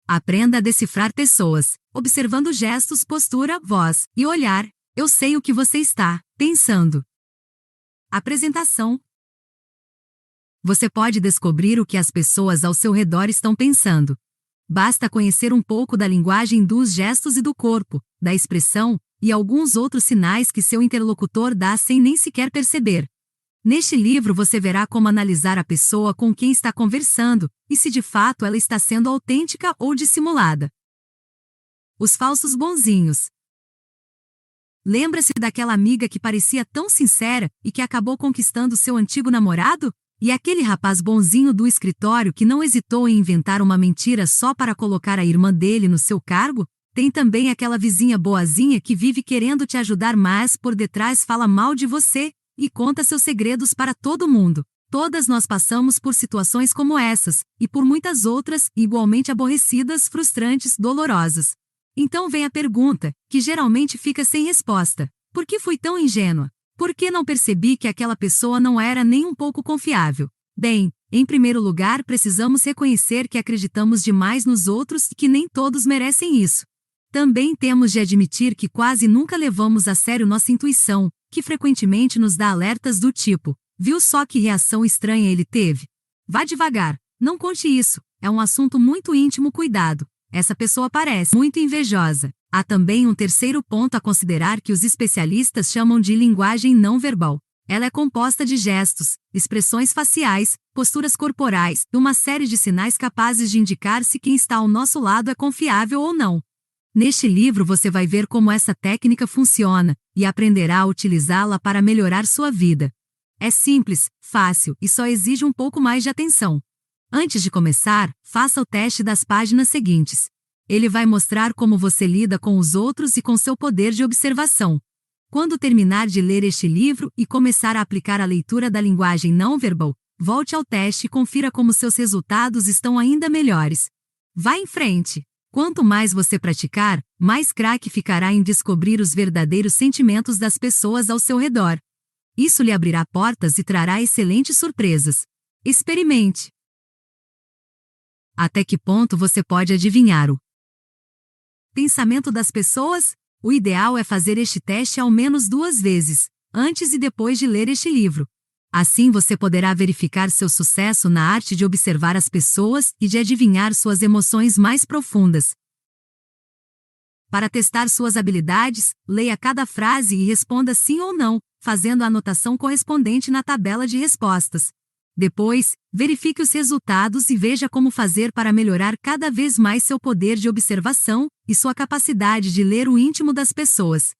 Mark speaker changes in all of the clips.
Speaker 1: Aprenda a decifrar pessoas, observando gestos, postura, voz e olhar. Eu sei o que você está pensando. Apresentação. Você pode descobrir o que as pessoas ao seu redor estão pensando. Basta conhecer um pouco da linguagem dos gestos e do corpo, da expressão, e alguns outros sinais que seu interlocutor dá sem nem sequer perceber. Neste livro você verá como analisar a pessoa com quem está conversando, e se de fato ela está sendo autêntica ou dissimulada. Os falsos bonzinhos. Lembra-se daquela amiga que parecia tão sincera e que acabou conquistando seu antigo namorado? E aquele rapaz bonzinho do escritório que não hesitou em inventar uma mentira só para colocar a irmã dele no seu cargo? Tem também aquela vizinha boazinha que vive querendo te ajudar, mas por detrás fala mal de você e conta seus segredos para todo mundo. Todas nós passamos por situações como essas, e por muitas outras, igualmente aborrecidas, frustrantes, dolorosas. Então vem a pergunta, que geralmente fica sem resposta: por que fui tão ingênua? Por que não percebi que aquela pessoa não era nem um pouco confiável? Bem, em primeiro lugar precisamos reconhecer que acreditamos demais nos outros e que nem todos merecem isso. Também temos de admitir que quase nunca levamos a sério nossa intuição, que frequentemente nos dá alertas do tipo: viu só que reação estranha ele teve? Vá devagar, não conte isso, é um assunto muito íntimo, cuidado. Essa pessoa parece muito invejosa. Há também um terceiro ponto a considerar que os especialistas chamam de linguagem não verbal. Ela é composta de gestos, expressões faciais, posturas corporais e uma série de sinais capazes de indicar se quem está ao nosso lado é confiável ou não. Neste livro você vai ver como essa técnica funciona e aprenderá a utilizá-la para melhorar sua vida. É simples, fácil e só exige um pouco mais de atenção. Antes de começar, faça o teste das páginas seguintes. Ele vai mostrar como você lida com os outros e com seu poder de observação. Quando terminar de ler este livro e começar a aplicar a leitura da linguagem não verbal, volte ao teste e confira como seus resultados estão ainda melhores. Vá em frente! Quanto mais você praticar, mais craque ficará em descobrir os verdadeiros sentimentos das pessoas ao seu redor. Isso lhe abrirá portas e trará excelentes surpresas. Experimente! Até que ponto você pode adivinhar o pensamento das pessoas? O ideal é fazer este teste ao menos 2 vezes, antes e depois de ler este livro. Assim você poderá verificar seu sucesso na arte de observar as pessoas e de adivinhar suas emoções mais profundas. Para testar suas habilidades, leia cada frase e responda sim ou não, fazendo a anotação correspondente na tabela de respostas. Depois, verifique os resultados e veja como fazer para melhorar cada vez mais seu poder de observação e sua capacidade de ler o íntimo das pessoas.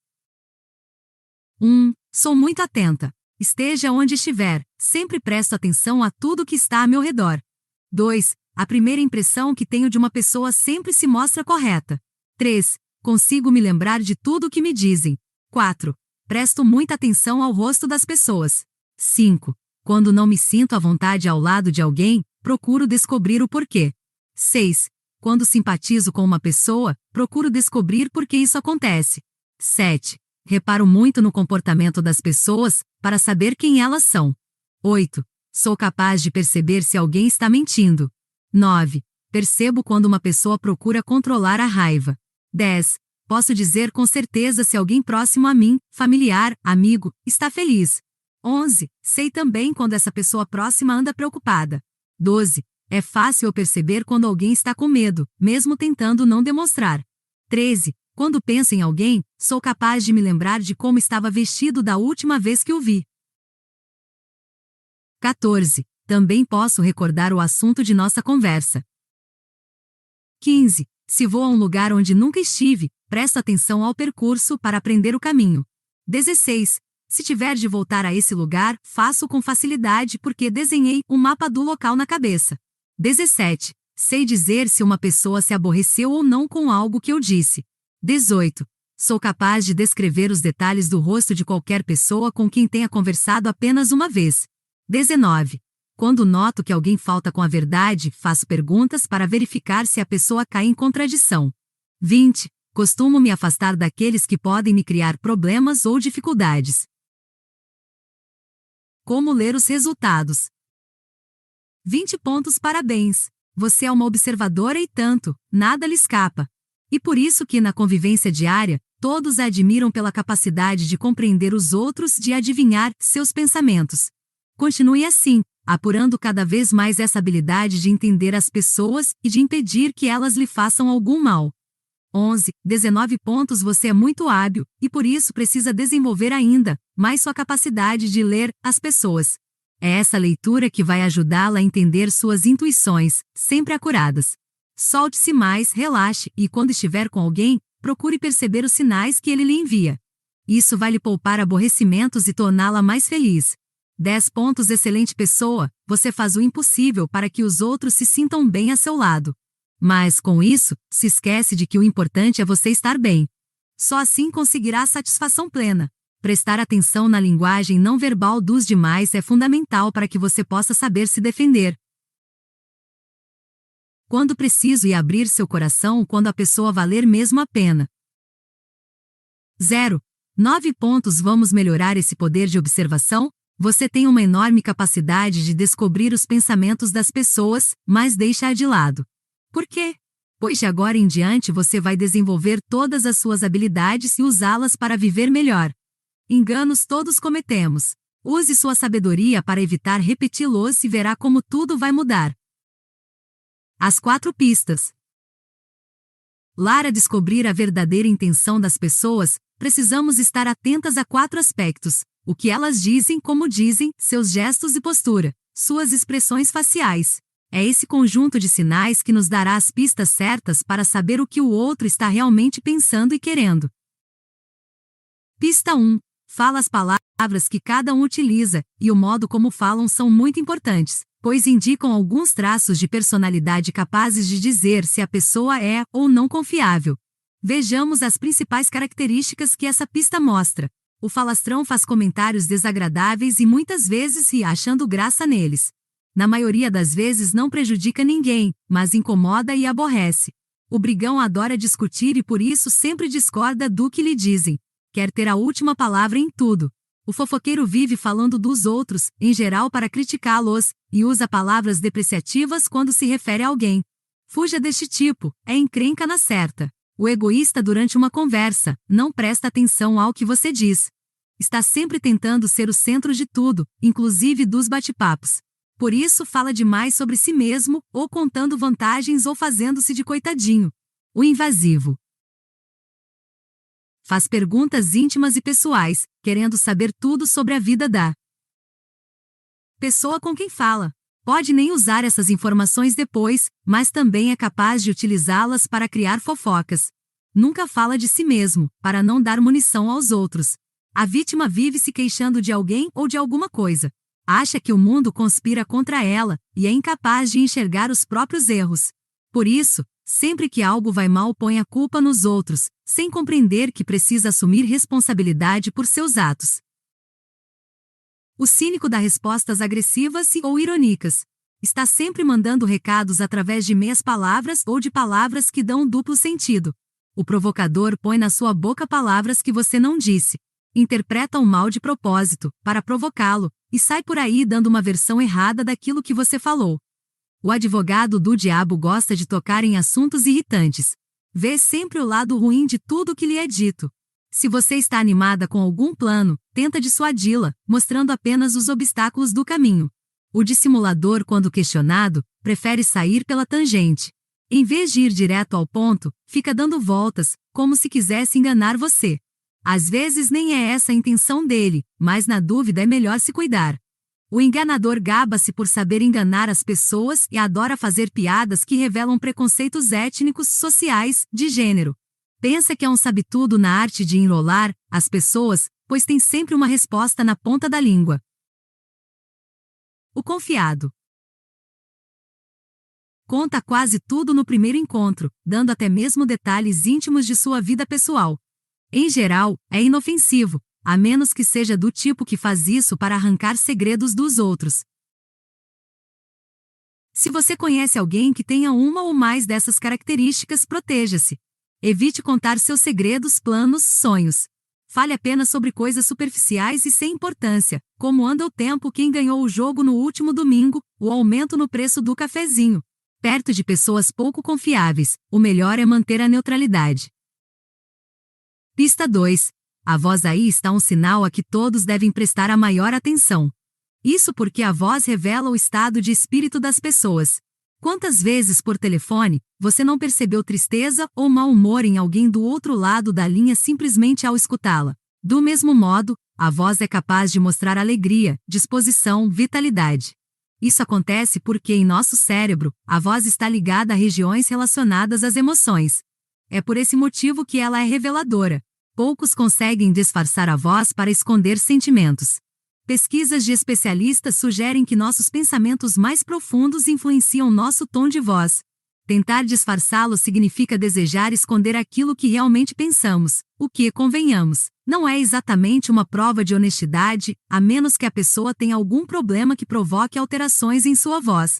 Speaker 1: 1. Sou muito atenta. Esteja onde estiver, sempre presto atenção a tudo que está a meu redor. 2. A primeira impressão que tenho de uma pessoa sempre se mostra correta. 3. Consigo me lembrar de tudo o que me dizem. 4. Presto muita atenção ao rosto das pessoas. 5. Quando não me sinto à vontade ao lado de alguém, procuro descobrir o porquê. 6. Quando simpatizo com uma pessoa, procuro descobrir por que isso acontece. 7. Reparo muito no comportamento das pessoas, para saber quem elas são. 8. Sou capaz de perceber se alguém está mentindo. 9. Percebo quando uma pessoa procura controlar a raiva. 10. Posso dizer com certeza se alguém próximo a mim, familiar, amigo, está feliz. 11. Sei também quando essa pessoa próxima anda preocupada. 12. É fácil eu perceber quando alguém está com medo, mesmo tentando não demonstrar. 13. Quando penso em alguém, sou capaz de me lembrar de como estava vestido da última vez que o vi. 14. Também posso recordar o assunto de nossa conversa. 15. Se vou a um lugar onde nunca estive, presto atenção ao percurso para aprender o caminho. 16. Se tiver de voltar a esse lugar, faço com facilidade porque desenhei um mapa do local na cabeça. 17. Sei dizer se uma pessoa se aborreceu ou não com algo que eu disse. 18. Sou capaz de descrever os detalhes do rosto de qualquer pessoa com quem tenha conversado apenas uma vez. 19. Quando noto que alguém falta com a verdade, faço perguntas para verificar se a pessoa cai em contradição. 20. Costumo me afastar daqueles que podem me criar problemas ou dificuldades. Como ler os resultados? 20 pontos, parabéns! Você é uma observadora e tanto, nada lhe escapa. E por isso que na convivência diária, todos a admiram pela capacidade de compreender os outros, de adivinhar seus pensamentos. Continue assim, apurando cada vez mais essa habilidade de entender as pessoas e de impedir que elas lhe façam algum mal. 19 pontos. Você é muito hábil, e por isso precisa desenvolver ainda mais sua capacidade de ler as pessoas. É essa leitura que vai ajudá-la a entender suas intuições, sempre acuradas. Solte-se mais, relaxe, e quando estiver com alguém, procure perceber os sinais que ele lhe envia. Isso vai lhe poupar aborrecimentos e torná-la mais feliz. 10 pontos. Excelente pessoa, você faz o impossível para que os outros se sintam bem a seu lado. Mas, com isso, se esquece de que o importante é você estar bem. Só assim conseguirá a satisfação plena. Prestar atenção na linguagem não verbal dos demais é fundamental para que você possa saber se defender. Quando preciso, e abrir seu coração quando a pessoa valer mesmo a pena. 9 pontos. Vamos melhorar esse poder de observação? Você tem uma enorme capacidade de descobrir os pensamentos das pessoas, mas deixa-a de lado. Por quê? Pois de agora em diante você vai desenvolver todas as suas habilidades e usá-las para viver melhor. Enganos todos cometemos. Use sua sabedoria para evitar repeti-los e verá como tudo vai mudar. As 4 pistas. Para descobrir a verdadeira intenção das pessoas, precisamos estar atentas a 4 aspectos: o que elas dizem, como dizem, seus gestos e postura, suas expressões faciais. É esse conjunto de sinais que nos dará as pistas certas para saber o que o outro está realmente pensando e querendo. Pista 1. Fala. As palavras que cada um utiliza e o modo como falam são muito importantes, pois indicam alguns traços de personalidade capazes de dizer se a pessoa é ou não confiável. Vejamos as principais características que essa pista mostra. O falastrão faz comentários desagradáveis e muitas vezes ri achando graça neles. Na maioria das vezes não prejudica ninguém, mas incomoda e aborrece. O brigão adora discutir e por isso sempre discorda do que lhe dizem. Quer ter a última palavra em tudo. O fofoqueiro vive falando dos outros, em geral para criticá-los, e usa palavras depreciativas quando se refere a alguém. Fuja deste tipo, é encrenca na certa. O egoísta durante uma conversa, não presta atenção ao que você diz. Está sempre tentando ser o centro de tudo, inclusive dos bate-papos. Por isso fala demais sobre si mesmo, ou contando vantagens ou fazendo-se de coitadinho. O invasivo. Faz perguntas íntimas e pessoais, querendo saber tudo sobre a vida da pessoa com quem fala. Pode nem usar essas informações depois, mas também é capaz de utilizá-las para criar fofocas. Nunca fala de si mesmo, para não dar munição aos outros. A vítima vive se queixando de alguém ou de alguma coisa. Acha que o mundo conspira contra ela, e é incapaz de enxergar os próprios erros. Por isso, sempre que algo vai mal, põe a culpa nos outros, sem compreender que precisa assumir responsabilidade por seus atos. O cínico dá respostas agressivas ou irônicas. Está sempre mandando recados através de meias palavras ou de palavras que dão duplo sentido. O provocador põe na sua boca palavras que você não disse. Interpreta o mal de propósito, para provocá-lo, e sai por aí dando uma versão errada daquilo que você falou. O advogado do diabo gosta de tocar em assuntos irritantes. Vê sempre o lado ruim de tudo que lhe é dito. Se você está animada com algum plano, tenta dissuadi-la, mostrando apenas os obstáculos do caminho. O dissimulador, quando questionado, prefere sair pela tangente. Em vez de ir direto ao ponto, fica dando voltas, como se quisesse enganar você. Às vezes nem é essa a intenção dele, mas na dúvida é melhor se cuidar. O enganador gaba-se por saber enganar as pessoas e adora fazer piadas que revelam preconceitos étnicos, sociais, de gênero. Pensa que é um sabe-tudo na arte de enrolar as pessoas, pois tem sempre uma resposta na ponta da língua. O confiado. Conta quase tudo no primeiro encontro, dando até mesmo detalhes íntimos de sua vida pessoal. Em geral, é inofensivo, a menos que seja do tipo que faz isso para arrancar segredos dos outros. Se você conhece alguém que tenha uma ou mais dessas características, proteja-se. Evite contar seus segredos, planos, sonhos. Fale apenas sobre coisas superficiais e sem importância, como anda o tempo, quem ganhou o jogo no último domingo, o aumento no preço do cafezinho. Perto de pessoas pouco confiáveis, o melhor é manter a neutralidade. Pista 2. A voz aí está um sinal a que todos devem prestar a maior atenção. Isso porque a voz revela o estado de espírito das pessoas. Quantas vezes por telefone, você não percebeu tristeza ou mau humor em alguém do outro lado da linha simplesmente ao escutá-la? Do mesmo modo, a voz é capaz de mostrar alegria, disposição, vitalidade. Isso acontece porque em nosso cérebro, a voz está ligada a regiões relacionadas às emoções. É por esse motivo que ela é reveladora. Poucos conseguem disfarçar a voz para esconder sentimentos. Pesquisas de especialistas sugerem que nossos pensamentos mais profundos influenciam nosso tom de voz. Tentar disfarçá-lo significa desejar esconder aquilo que realmente pensamos, o que, convenhamos, não é exatamente uma prova de honestidade, a menos que a pessoa tenha algum problema que provoque alterações em sua voz,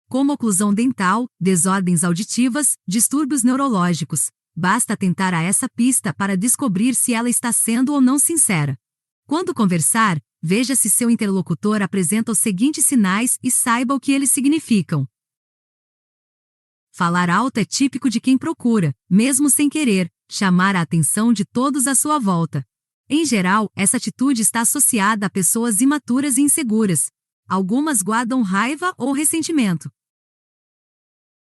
Speaker 1: como oclusão dental, desordens auditivas, distúrbios neurológicos. Basta atentar a essa pista para descobrir se ela está sendo ou não sincera. Quando conversar, veja se seu interlocutor apresenta os seguintes sinais e saiba o que eles significam. Falar alto é típico de quem procura, mesmo sem querer, chamar a atenção de todos à sua volta. Em geral, essa atitude está associada a pessoas imaturas e inseguras. Algumas guardam raiva ou ressentimento.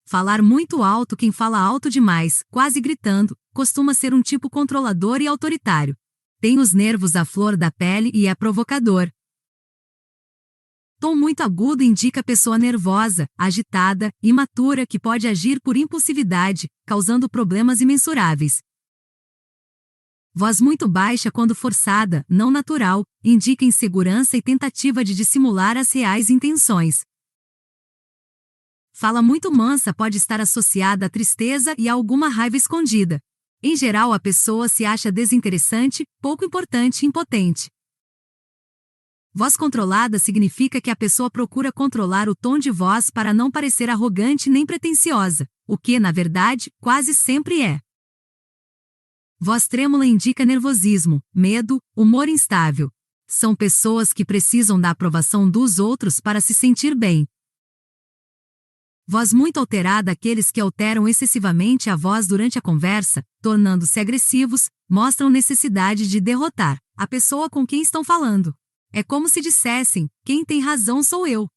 Speaker 1: Falar muito alto, quem fala alto demais, quase gritando, costuma ser um tipo controlador e autoritário. Tem os nervos à flor da pele e é provocador. Tom muito agudo indica pessoa nervosa, agitada, imatura que pode agir por impulsividade, causando problemas imensuráveis. Voz muito baixa quando forçada, não natural, indica insegurança e tentativa de dissimular as reais intenções. Fala muito mansa pode estar associada à tristeza e a alguma raiva escondida. Em geral, a pessoa se acha desinteressante, pouco importante e impotente. Voz controlada significa que a pessoa procura controlar o tom de voz para não parecer arrogante nem pretensiosa, o que, na verdade, quase sempre é. Voz trêmula indica nervosismo, medo, humor instável. São pessoas que precisam da aprovação dos outros para se sentir bem. Voz muito alterada aqueles que alteram excessivamente a voz durante a conversa, tornando-se agressivos, mostram necessidade de derrotar a pessoa com quem estão falando. É como se dissessem, quem tem razão sou eu.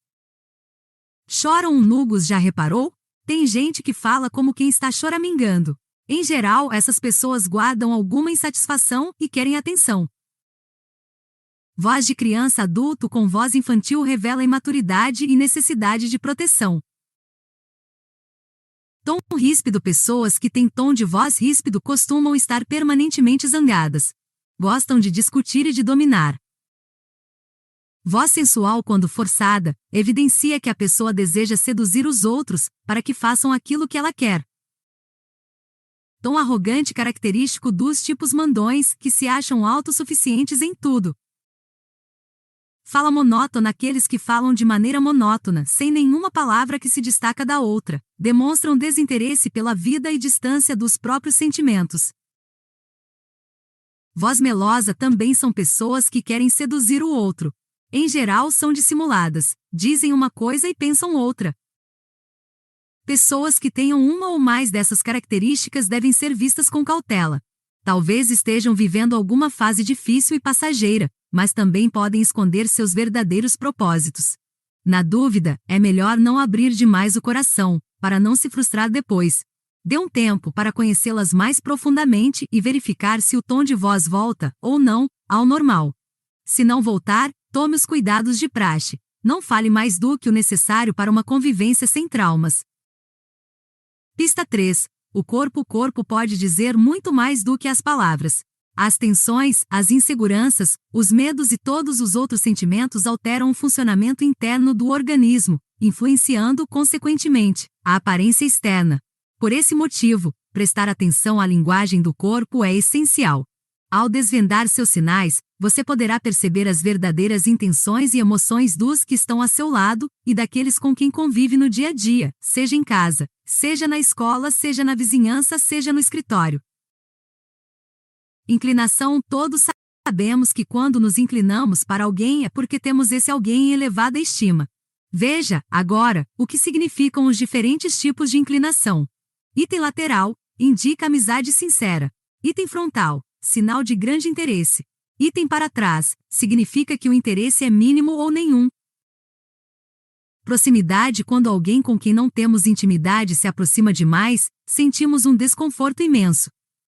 Speaker 1: Choram nugos, já reparou? Tem gente que fala como quem está choramingando. Em geral, essas pessoas guardam alguma insatisfação e querem atenção. Voz de criança adulto com voz infantil revela imaturidade e necessidade de proteção. Tom ríspido. Pessoas que têm tom de voz ríspido costumam estar permanentemente zangadas. Gostam de discutir e de dominar. Voz sensual quando forçada, evidencia que a pessoa deseja seduzir os outros, para que façam aquilo que ela quer. Tom arrogante característico dos tipos mandões, que se acham autossuficientes em tudo. Fala monótona. Aqueles que falam de maneira monótona, sem nenhuma palavra que se destaca da outra, demonstram desinteresse pela vida e distância dos próprios sentimentos. Voz melosa também são pessoas que querem seduzir o outro. Em geral são dissimuladas, dizem uma coisa e pensam outra. Pessoas que tenham uma ou mais dessas características devem ser vistas com cautela. Talvez estejam vivendo alguma fase difícil e passageira, mas também podem esconder seus verdadeiros propósitos. Na dúvida, é melhor não abrir demais o coração, para não se frustrar depois. Dê um tempo para conhecê-las mais profundamente e verificar se o tom de voz volta, ou não, ao normal. Se não voltar, tome os cuidados de praxe. Não fale mais do que o necessário para uma convivência sem traumas. Pista 3. O corpo pode dizer muito mais do que as palavras. As tensões, as inseguranças, os medos e todos os outros sentimentos alteram o funcionamento interno do organismo, influenciando, consequentemente, a aparência externa. Por esse motivo, prestar atenção à linguagem do corpo é essencial. Ao desvendar seus sinais, você poderá perceber as verdadeiras intenções e emoções dos que estão a seu lado e daqueles com quem convive no dia a dia, seja em casa, seja na escola, seja na vizinhança, seja no escritório. Inclinação. Todos sabemos que quando nos inclinamos para alguém é porque temos esse alguém em elevada estima. Veja, agora, o que significam os diferentes tipos de inclinação. Item lateral indica amizade sincera. Item frontal, sinal de grande interesse. Item para trás significa que o interesse é mínimo ou nenhum. Proximidade: quando alguém com quem não temos intimidade se aproxima demais, sentimos um desconforto imenso.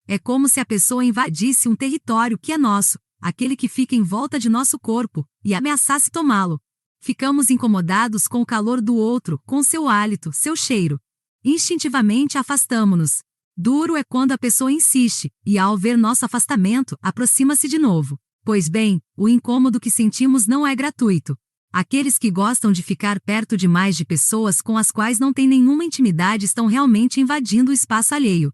Speaker 1: É como se a pessoa invadisse um território que é nosso, aquele que fica em volta de nosso corpo, e ameaçasse tomá-lo. Ficamos incomodados com o calor do outro, com seu hálito, seu cheiro. Instintivamente afastamo-nos. Duro é quando a pessoa insiste, e ao ver nosso afastamento, aproxima-se de novo. Pois bem, o incômodo que sentimos não é gratuito. Aqueles que gostam de ficar perto demais de pessoas com as quais não têm nenhuma intimidade estão realmente invadindo o espaço alheio.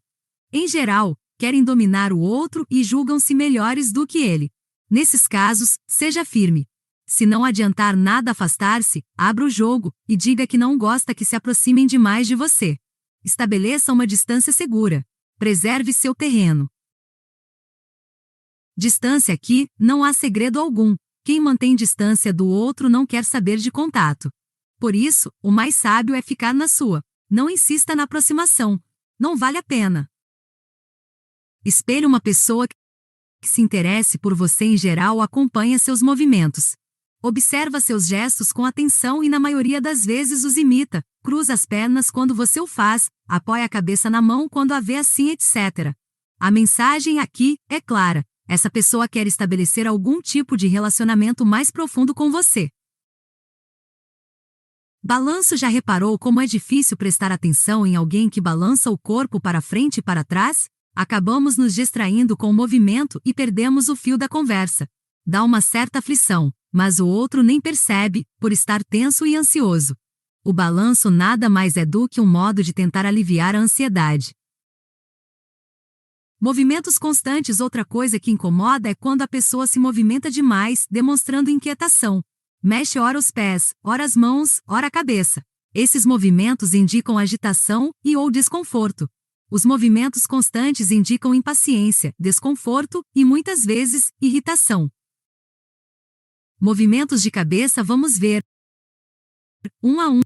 Speaker 1: Em geral, querem dominar o outro e julgam-se melhores do que ele. Nesses casos, seja firme. Se não adiantar nada afastar-se, abra o jogo e diga que não gosta que se aproximem demais de você. Estabeleça uma distância segura. Preserve seu terreno. Distância: aqui não há segredo algum. Quem mantém distância do outro não quer saber de contato. Por isso, o mais sábio é ficar na sua. Não insista na aproximação. Não vale a pena. Espelhe: uma pessoa que se interesse por você em geral acompanha seus movimentos. Observa seus gestos com atenção e na maioria das vezes os imita, cruza as pernas quando você o faz, apoia a cabeça na mão quando a vê assim, etc. A mensagem aqui é clara: essa pessoa quer estabelecer algum tipo de relacionamento mais profundo com você. Balanço: já reparou como é difícil prestar atenção em alguém que balança o corpo para frente e para trás? Acabamos nos distraindo com o movimento e perdemos o fio da conversa. Dá uma certa aflição, mas o outro nem percebe, por estar tenso e ansioso. O balanço nada mais é do que um modo de tentar aliviar a ansiedade. Movimentos constantes: outra coisa que incomoda é quando a pessoa se movimenta demais, demonstrando inquietação. Mexe ora os pés, ora as mãos, ora a cabeça. Esses movimentos indicam agitação e ou desconforto. Os movimentos constantes indicam impaciência, desconforto e, muitas vezes, irritação. Movimentos de cabeça: vamos ver um a um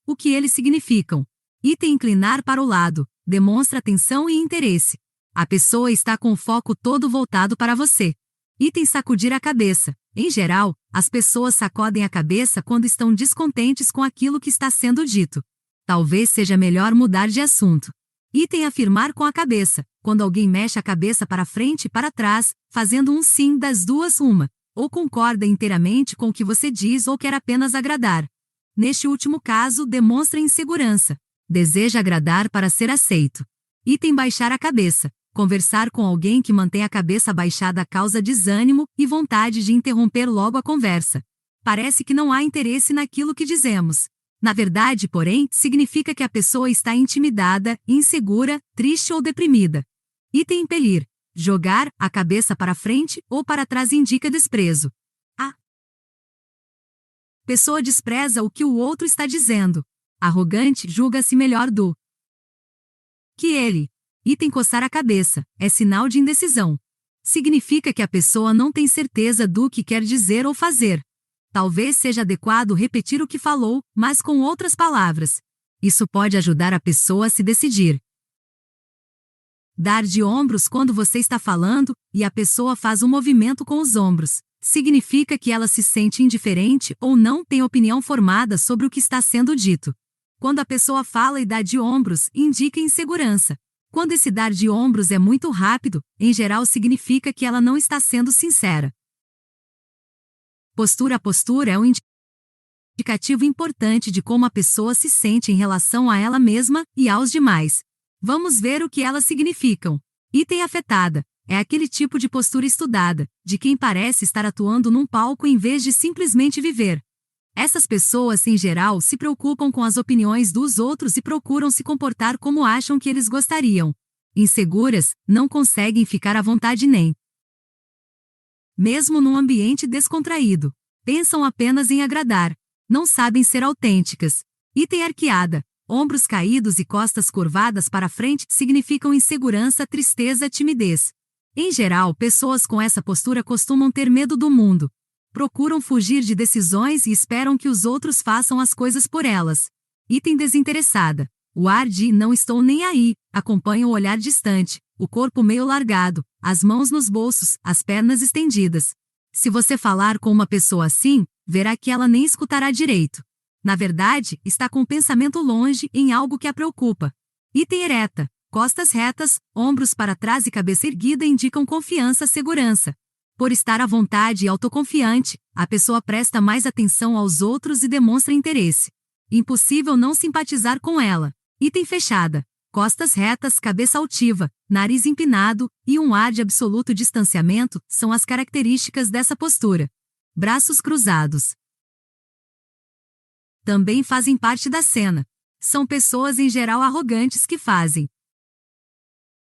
Speaker 1: o que eles significam. Item: inclinar para o lado, demonstra atenção e interesse. A pessoa está com o foco todo voltado para você. Item: sacudir a cabeça. Em geral, as pessoas sacodem a cabeça quando estão descontentes com aquilo que está sendo dito. Talvez seja melhor mudar de assunto. Item: afirmar com a cabeça. Quando alguém mexe a cabeça para frente e para trás, fazendo um sim das duas uma. Ou concorda inteiramente com o que você diz ou quer apenas agradar. Neste último caso, demonstra insegurança. Deseja agradar para ser aceito. Item: baixar a cabeça. Conversar com alguém que mantém a cabeça baixada causa desânimo e vontade de interromper logo a conversa. Parece que não há interesse naquilo que dizemos. Na verdade, porém, significa que a pessoa está intimidada, insegura, triste ou deprimida. Item: impelir. Jogar a cabeça para frente ou para trás indica desprezo. A pessoa despreza o que o outro está dizendo. Arrogante: julga-se melhor do que ele. Item: coçar a cabeça. É sinal de indecisão. Significa que a pessoa não tem certeza do que quer dizer ou fazer. Talvez seja adequado repetir o que falou, mas com outras palavras. Isso pode ajudar a pessoa a se decidir. Dar de ombros quando você está falando, e a pessoa faz um movimento com os ombros. Significa que ela se sente indiferente ou não tem opinião formada sobre o que está sendo dito. Quando a pessoa fala e dá de ombros, indica insegurança. Quando esse dar de ombros é muito rápido, em geral significa que ela não está sendo sincera. Postura: a postura é um indicativo importante de como a pessoa se sente em relação a ela mesma e aos demais. Vamos ver o que elas significam. Item: afetada. É aquele tipo de postura estudada, de quem parece estar atuando num palco em vez de simplesmente viver. Essas pessoas, em geral, se preocupam com as opiniões dos outros e procuram se comportar como acham que eles gostariam. Inseguras, não conseguem ficar à vontade nem mesmo num ambiente descontraído. Pensam apenas em agradar. Não sabem ser autênticas. Item: arqueada. Ombros caídos e costas curvadas para frente significam insegurança, tristeza, timidez. Em geral, pessoas com essa postura costumam ter medo do mundo. Procuram fugir de decisões e esperam que os outros façam as coisas por elas. Item desinteressada. O ar de não estou nem aí, acompanha o olhar distante, o corpo meio largado, as mãos nos bolsos, as pernas estendidas. Se você falar com uma pessoa assim, verá que ela nem escutará direito. Na verdade, está com o pensamento longe em algo que a preocupa. Item ereta. Costas retas, ombros para trás e cabeça erguida indicam confiança, segurança. Por estar à vontade e autoconfiante, a pessoa presta mais atenção aos outros e demonstra interesse. Impossível não simpatizar com ela. Item fechada. Costas retas, cabeça altiva, nariz empinado e um ar de absoluto distanciamento são as características dessa postura. Braços cruzados também fazem parte da cena. São pessoas em geral arrogantes que fazem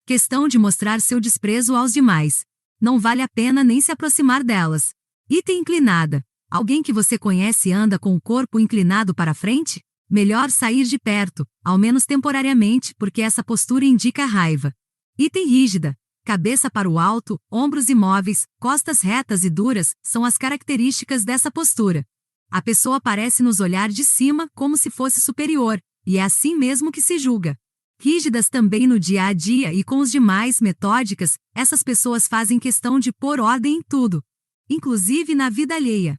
Speaker 1: questão de mostrar seu desprezo aos demais. Não vale a pena nem se aproximar delas. Item inclinada. Alguém que você conhece anda com o corpo inclinado para frente? Melhor sair de perto, ao menos temporariamente, porque essa postura indica raiva. Item rígida. Cabeça para o alto, ombros imóveis, costas retas e duras são as características dessa postura. A pessoa parece nos olhar de cima como se fosse superior, e é assim mesmo que se julga. Rígidas também no dia a dia e com os demais, metódicas, essas pessoas fazem questão de pôr ordem em tudo, inclusive na vida alheia.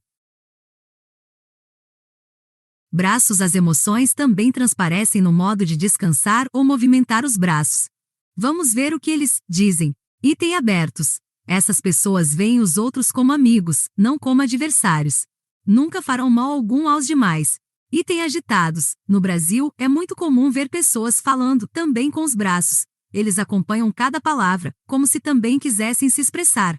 Speaker 1: Braços. As emoções também transparecem no modo de descansar ou movimentar os braços. Vamos ver o que eles dizem. Item abertos. Essas pessoas veem os outros como amigos, não como adversários. Nunca farão mal algum aos demais. Item agitados. No Brasil, é muito comum ver pessoas falando também com os braços. Eles acompanham cada palavra, como se também quisessem se expressar.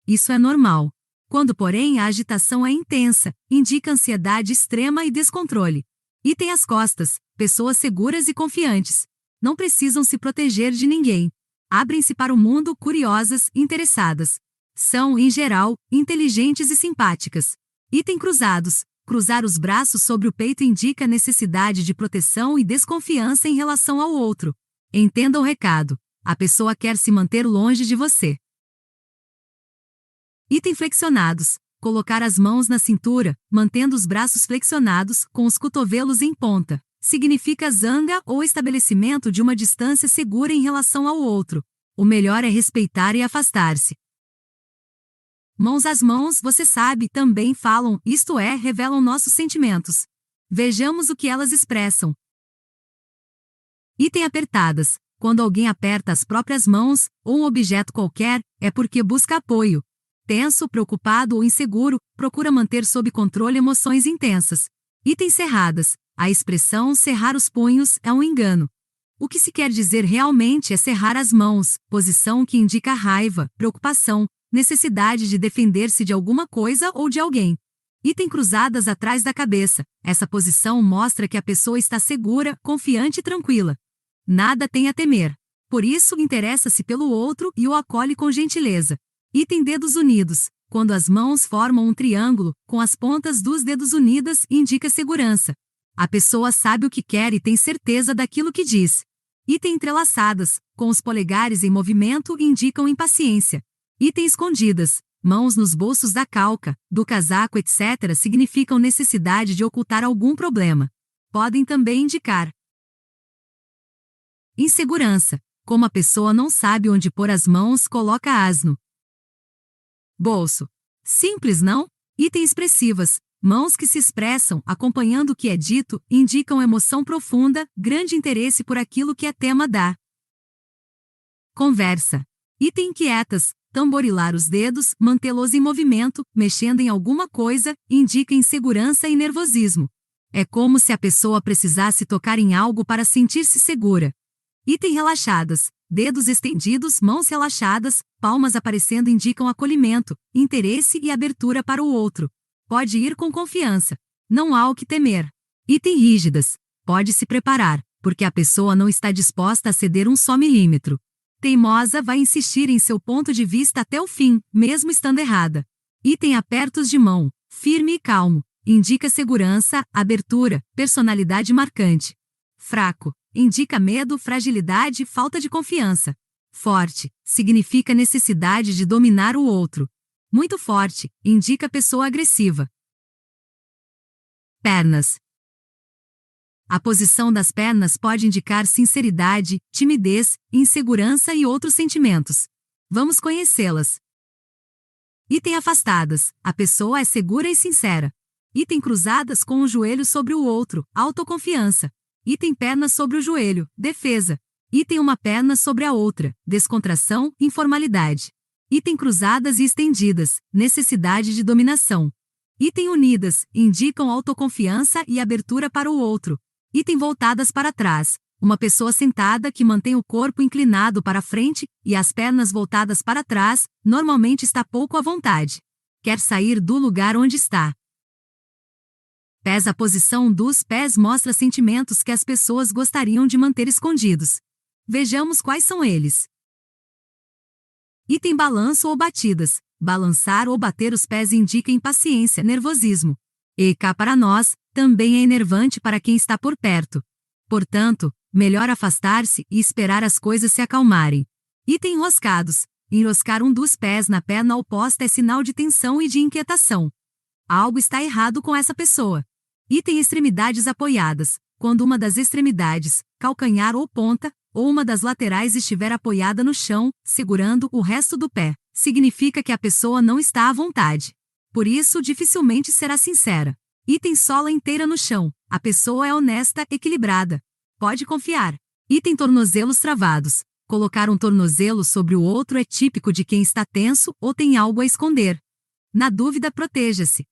Speaker 1: Isso é normal. Quando, porém, a agitação é intensa, indica ansiedade extrema e descontrole. Item as costas. Pessoas seguras e confiantes. Não precisam se proteger de ninguém. Abrem-se para o mundo, curiosas, interessadas. São, em geral, inteligentes e simpáticas. Item cruzados. Cruzar os braços sobre o peito indica necessidade de proteção e desconfiança em relação ao outro. Entenda o recado. A pessoa quer se manter longe de você. Item flexionados. Colocar as mãos na cintura, mantendo os braços flexionados, com os cotovelos em ponta. Significa zanga ou estabelecimento de uma distância segura em relação ao outro. O melhor é respeitar e afastar-se. Mãos. As mãos, você sabe, também falam, isto é, revelam nossos sentimentos. Vejamos o que elas expressam. Item apertadas. Quando alguém aperta as próprias mãos, ou um objeto qualquer, é porque busca apoio. Tenso, preocupado ou inseguro, procura manter sob controle emoções intensas. Item cerradas. A expressão cerrar os punhos é um engano. O que se quer dizer realmente é cerrar as mãos, posição que indica raiva, preocupação, necessidade de defender-se de alguma coisa ou de alguém. Item cruzadas atrás da cabeça. Essa posição mostra que a pessoa está segura, confiante e tranquila. Nada tem a temer. Por isso, interessa-se pelo outro e o acolhe com gentileza. Item dedos unidos. Quando as mãos formam um triângulo, com as pontas dos dedos unidas, indica segurança. A pessoa sabe o que quer e tem certeza daquilo que diz. Item entrelaçadas. Com os polegares em movimento, indicam impaciência. Item escondidas. Mãos nos bolsos da calça, do casaco, etc. significam necessidade de ocultar algum problema. Podem também indicar insegurança. Como a pessoa não sabe onde pôr as mãos, coloca-as no bolso. Simples, não? Item expressivas. Mãos que se expressam, acompanhando o que é dito, indicam emoção profunda, grande interesse por aquilo que é tema da conversa. Item inquietas. Tamborilar os dedos, mantê-los em movimento, mexendo em alguma coisa, indica insegurança e nervosismo. É como se a pessoa precisasse tocar em algo para sentir-se segura. Item relaxadas. Dedos estendidos, mãos relaxadas, palmas aparecendo indicam acolhimento, interesse e abertura para o outro. Pode ir com confiança. Não há o que temer. Item rígidas. Pode se preparar, porque a pessoa não está disposta a ceder um só milímetro. Teimosa, vai insistir em seu ponto de vista até o fim, mesmo estando errada. Item apertos de mão. Firme e calmo. Indica segurança, abertura, personalidade marcante. Fraco. Indica medo, fragilidade, falta de confiança. Forte. Significa necessidade de dominar o outro. muito forte, indica pessoa agressiva. Pernas. A posição das pernas pode indicar sinceridade, timidez, insegurança e outros sentimentos. Vamos conhecê-las. Item afastadas. A pessoa é segura e sincera. Item cruzadas com um joelho sobre o outro. Autoconfiança. Item pernas sobre o joelho. Defesa. Item uma perna sobre a outra. Descontração, informalidade. Item cruzadas e estendidas. Necessidade de dominação. Item unidas. Indicam autoconfiança e abertura para o outro. Item voltadas para trás. Uma pessoa sentada que mantém o corpo inclinado para frente e as pernas voltadas para trás, normalmente está pouco à vontade. Quer sair do lugar onde está. Pés. A posição dos pés mostra sentimentos que as pessoas gostariam de manter escondidos. Vejamos quais são eles. Item balanço ou batidas. Balançar ou bater os pés indica impaciência, nervosismo. E cá para nós, também é enervante para quem está por perto. Portanto, melhor afastar-se e esperar as coisas se acalmarem. Item enroscados. Enroscar um dos pés na perna oposta é sinal de tensão e de inquietação. Algo está errado com essa pessoa. Item extremidades apoiadas. Quando uma das extremidades, calcanhar ou ponta, ou uma das laterais estiver apoiada no chão, segurando o resto do pé, significa que a pessoa não está à vontade. Por isso, dificilmente será sincera. Item sola inteira no chão. A pessoa é honesta, equilibrada. Pode confiar. Item tornozelos travados. Colocar um tornozelo sobre o outro é típico de quem está tenso ou tem algo a esconder. Na dúvida, proteja-se.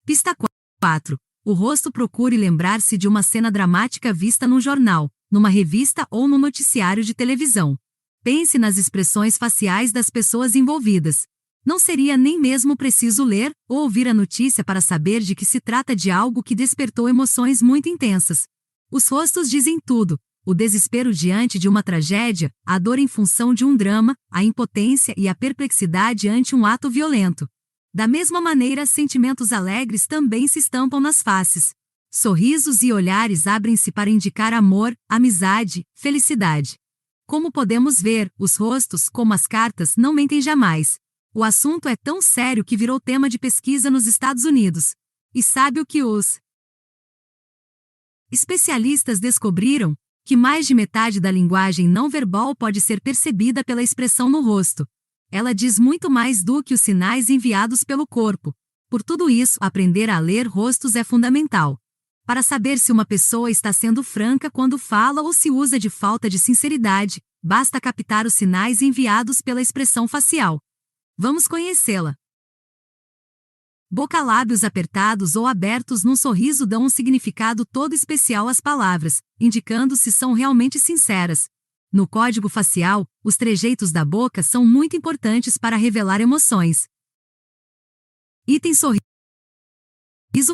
Speaker 1: Pista 4. O rosto. Procure lembrar-se de uma cena dramática vista num jornal, numa revista ou no noticiário de televisão. Pense nas expressões faciais das pessoas envolvidas. Não seria nem mesmo preciso ler ou ouvir a notícia para saber de que se trata de algo que despertou emoções muito intensas. Os rostos dizem tudo: o desespero diante de uma tragédia, a dor em função de um drama, a impotência e a perplexidade ante um ato violento. Da mesma maneira, sentimentos alegres também se estampam nas faces. Sorrisos e olhares abrem-se para indicar amor, amizade, felicidade. Como podemos ver, os rostos, como as cartas, não mentem jamais. O assunto é tão sério que virou tema de pesquisa nos Estados Unidos. E sabe o que os especialistas descobriram? Que mais de metade da linguagem não verbal pode ser percebida pela expressão no rosto. Ela diz muito mais do que os sinais enviados pelo corpo. Por tudo isso, aprender a ler rostos é fundamental. Para saber se uma pessoa está sendo franca quando fala ou se usa de falta de sinceridade, basta captar os sinais enviados pela expressão facial. Vamos conhecê-la. Boca. Lábios apertados ou abertos num sorriso dão um significado todo especial às palavras, indicando se são realmente sinceras. No código facial, os trejeitos da boca são muito importantes para revelar emoções. Item sorriso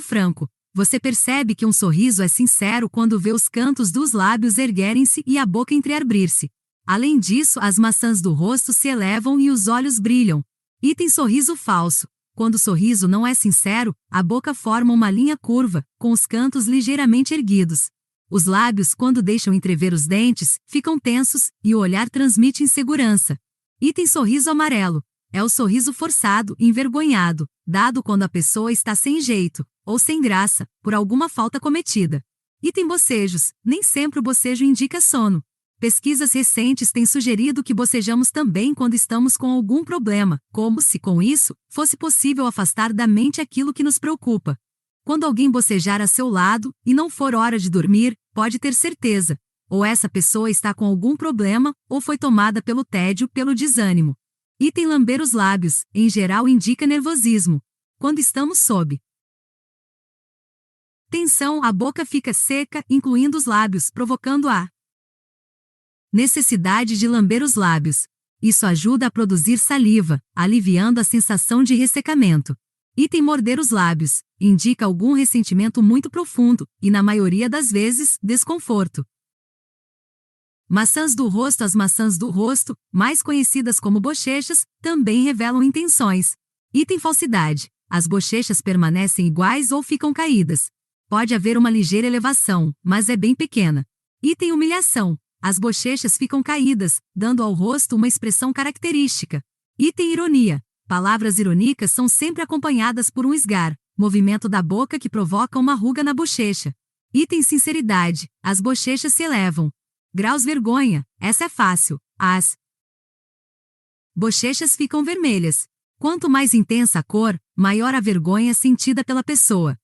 Speaker 1: franco. Você percebe que um sorriso é sincero quando vê os cantos dos lábios erguerem-se e a boca entreabrir-se. Além disso, as maçãs do rosto se elevam e os olhos brilham. Item sorriso falso. Quando o sorriso não é sincero, a boca forma uma linha curva, com os cantos ligeiramente erguidos. Os lábios, quando deixam entrever os dentes, ficam tensos, e o olhar transmite insegurança. Item sorriso amarelo. É o sorriso forçado, envergonhado, dado quando a pessoa está sem jeito, ou sem graça, por alguma falta cometida. Item bocejos. Nem sempre o bocejo indica sono. Pesquisas recentes têm sugerido que bocejamos também quando estamos com algum problema, como se, com isso, fosse possível afastar da mente aquilo que nos preocupa. Quando alguém bocejar a seu lado, e não for hora de dormir, pode ter certeza: ou essa pessoa está com algum problema, ou foi tomada pelo tédio, pelo desânimo. Item lamber os lábios, em geral indica nervosismo. Quando estamos sob tensão, a boca fica seca, incluindo os lábios, provocando a necessidade de lamber os lábios. Isso ajuda a produzir saliva, aliviando a sensação de ressecamento. Item morder os lábios. Indica algum ressentimento muito profundo, e na maioria das vezes, desconforto. Maçãs do rosto. As maçãs do rosto, mais conhecidas como bochechas, também revelam intenções. Item falsidade. As bochechas permanecem iguais ou ficam caídas. Pode haver uma ligeira elevação, mas é bem pequena. Item humilhação. As bochechas ficam caídas, dando ao rosto uma expressão característica. Item ironia. Palavras irônicas são sempre acompanhadas por um esgar, movimento da boca que provoca uma ruga na bochecha. Item sinceridade. As bochechas se elevam. Graus vergonha. Essa é fácil. As bochechas ficam vermelhas. Quanto mais intensa a cor, maior a vergonha sentida pela pessoa.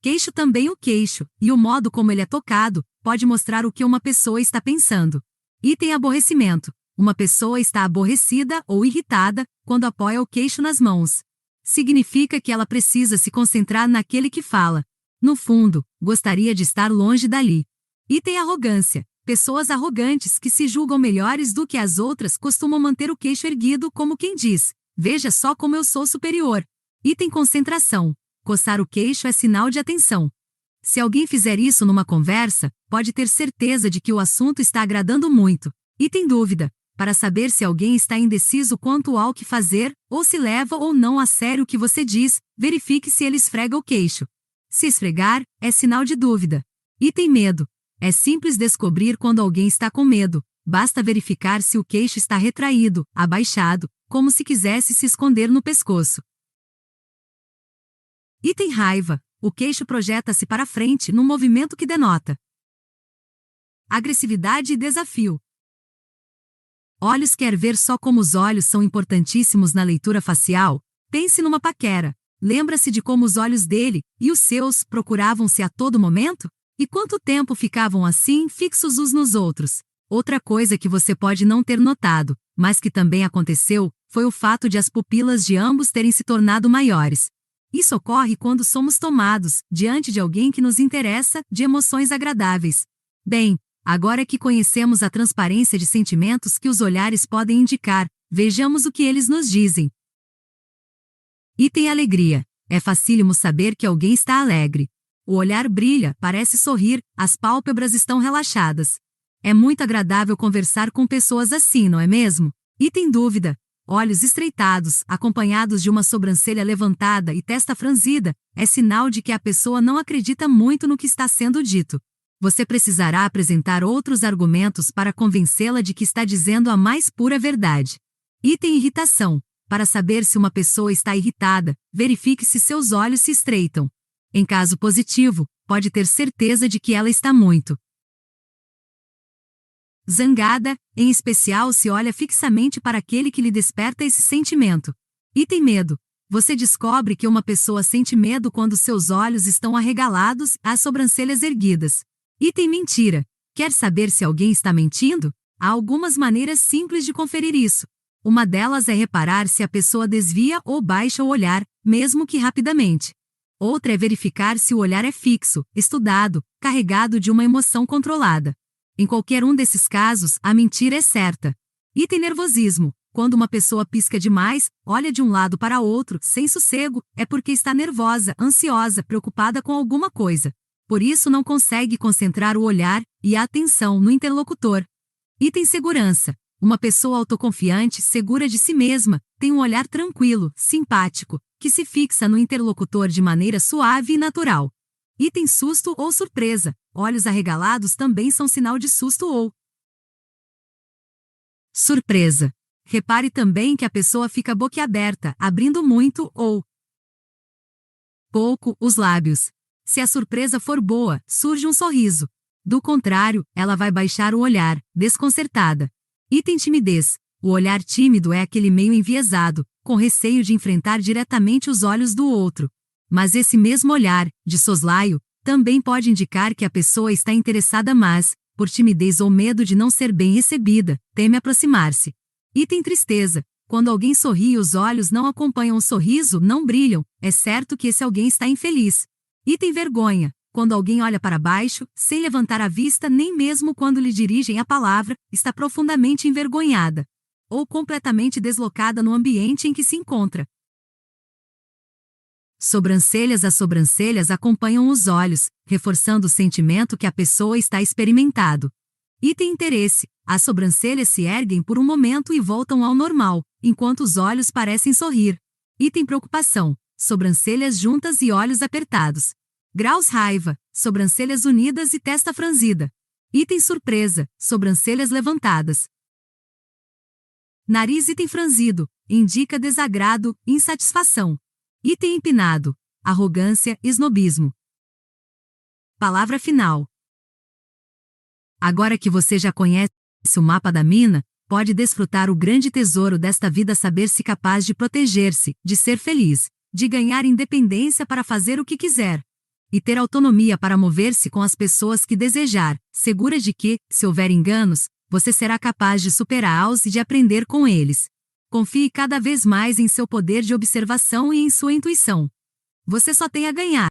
Speaker 1: Queixo também. O queixo, e o modo como ele é tocado, pode mostrar o que uma pessoa está pensando. Item aborrecimento. Uma pessoa está aborrecida ou irritada quando apoia o queixo nas mãos. Significa que ela precisa se concentrar naquele que fala. No fundo, gostaria de estar longe dali. Item arrogância. Pessoas arrogantes que se julgam melhores do que as outras costumam manter o queixo erguido como quem diz: veja só como eu sou superior. Item concentração. Coçar o queixo é sinal de atenção. Se alguém fizer isso numa conversa, pode ter certeza de que o assunto está agradando muito. Item dúvida. Para saber se alguém está indeciso quanto ao que fazer, ou se leva ou não a sério o que você diz, verifique se ele esfrega o queixo. Se esfregar, é sinal de dúvida. Item medo. É simples descobrir quando alguém está com medo, basta verificar se o queixo está retraído, abaixado, como se quisesse se esconder no pescoço. Item raiva. O queixo projeta-se para frente num movimento que denota agressividade e desafio. Olhos quer ver só como os olhos são importantíssimos na leitura facial? Pense numa paquera. Lembra-se de como os olhos dele e os seus procuravam-se a todo momento? E quanto tempo ficavam assim, fixos uns nos outros? Outra coisa que você pode não ter notado, mas que também aconteceu, foi o fato de as pupilas de ambos terem se tornado maiores. Isso ocorre quando somos tomados, diante de alguém que nos interessa, de emoções agradáveis. Bem, agora que conhecemos a transparência de sentimentos que os olhares podem indicar, vejamos o que eles nos dizem. Item alegria. É facílimo saber que alguém está alegre. O olhar brilha, parece sorrir, as pálpebras estão relaxadas. É muito agradável conversar com pessoas assim, não é mesmo? Item dúvida. Olhos estreitados, acompanhados de uma sobrancelha levantada e testa franzida, é sinal de que a pessoa não acredita muito no que está sendo dito. Você precisará apresentar outros argumentos para convencê-la de que está dizendo a mais pura verdade. Item irritação. Para saber se uma pessoa está irritada, verifique se seus olhos se estreitam. Em caso positivo, pode ter certeza de que ela está muito zangada, em especial se olha fixamente para aquele que lhe desperta esse sentimento. Item medo. Você descobre que uma pessoa sente medo quando seus olhos estão arregalados, as sobrancelhas erguidas. Item mentira. Quer saber se alguém está mentindo? Há algumas maneiras simples de conferir isso. Uma delas é reparar se a pessoa desvia ou baixa o olhar, mesmo que rapidamente. Outra é verificar se o olhar é fixo, estudado, carregado de uma emoção controlada. Em qualquer um desses casos, a mentira é certa. Item nervosismo. Quando uma pessoa pisca demais, olha de um lado para outro, sem sossego, é porque está nervosa, ansiosa, preocupada com alguma coisa. Por isso não consegue concentrar o olhar e a atenção no interlocutor. Item segurança. Uma pessoa autoconfiante, segura de si mesma, tem um olhar tranquilo, simpático, que se fixa no interlocutor de maneira suave e natural. Item susto ou surpresa. Olhos arregalados também são sinal de susto ou surpresa. Repare também que a pessoa fica boquiaberta, abrindo muito ou pouco os lábios. Se a surpresa for boa, surge um sorriso. Do contrário, ela vai baixar o olhar, desconcertada. Item timidez. O olhar tímido é aquele meio enviesado, com receio de enfrentar diretamente os olhos do outro. Mas esse mesmo olhar, de soslaio, também pode indicar que a pessoa está interessada mas, por timidez ou medo de não ser bem recebida, teme aproximar-se. Item tristeza. Quando alguém sorri e os olhos não acompanham o sorriso, não brilham, é certo que esse alguém está infeliz. Item vergonha. Quando alguém olha para baixo, sem levantar a vista nem mesmo quando lhe dirigem a palavra, está profundamente envergonhada. Ou completamente deslocada no ambiente em que se encontra. Sobrancelhas. As sobrancelhas acompanham os olhos, reforçando o sentimento que a pessoa está experimentando. Item interesse. As sobrancelhas se erguem por um momento e voltam ao normal, enquanto os olhos parecem sorrir. Item preocupação. Sobrancelhas juntas e olhos apertados. Graus raiva. Sobrancelhas unidas e testa franzida. Item surpresa. Sobrancelhas levantadas. Nariz item franzido, indica desagrado, insatisfação. Item empinado, arrogância, snobismo. Palavra final. Agora que você já conhece o mapa da mina, pode desfrutar o grande tesouro desta vida, saber-se capaz de proteger-se, de ser feliz, de ganhar independência para fazer o que quiser. E ter autonomia para mover-se com as pessoas que desejar, segura de que, se houver enganos, você será capaz de superá-los e de aprender com eles. Confie cada vez mais em seu poder de observação e em sua intuição. Você só tem a ganhar.